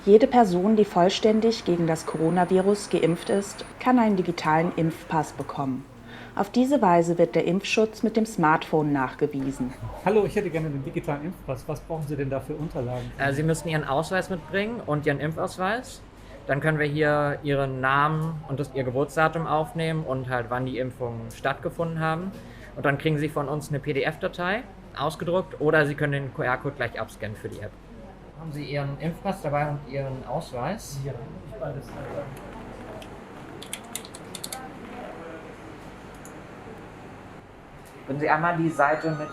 Jede Person, die vollständig gegen das Coronavirus geimpft ist, kann einen digitalen Impfpass bekommen. Auf diese Weise wird der Impfschutz mit dem Smartphone nachgewiesen. Hallo, ich hätte gerne den digitalen Impfpass. Was brauchen Sie denn da für Unterlagen? Sie müssen Ihren Ausweis mitbringen und Ihren Impfausweis. Dann können wir hier Ihren Namen und Ihr Geburtsdatum aufnehmen und halt wann die Impfungen stattgefunden haben. Und dann kriegen Sie von uns eine PDF-Datei ausgedruckt oder Sie können den QR-Code gleich abscannen für die App. Haben Sie Ihren Impfpass dabei und Ihren Ausweis? Ja, ich beides. Würden Sie einmal die Seite mit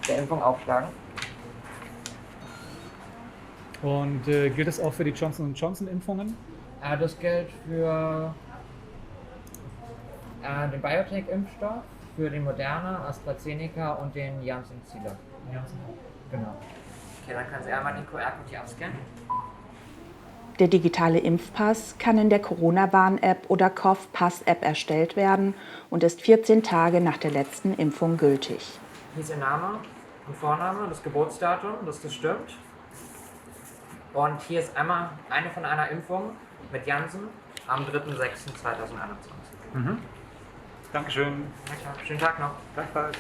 der Impfung aufschlagen? Und gilt das auch für die Johnson & Johnson Impfungen? Das gilt für den BioNTech-Impfstoff, für den Moderna, AstraZeneca und den Janssen-Ziele. Genau. Okay, dann können Sie einmal den QR-Code hier abscannen. Der digitale Impfpass kann in der Corona-Warn-App oder COV-Pass-App erstellt werden und ist 14 Tage nach der letzten Impfung gültig. Hier ist Ihr Name und Vorname, das Geburtsdatum, dass das stimmt. Und hier ist einmal eine von einer Impfung mit Janssen am 3.6.2021. Dankeschön. Ja, klar. Schönen Tag noch. Gleichfalls.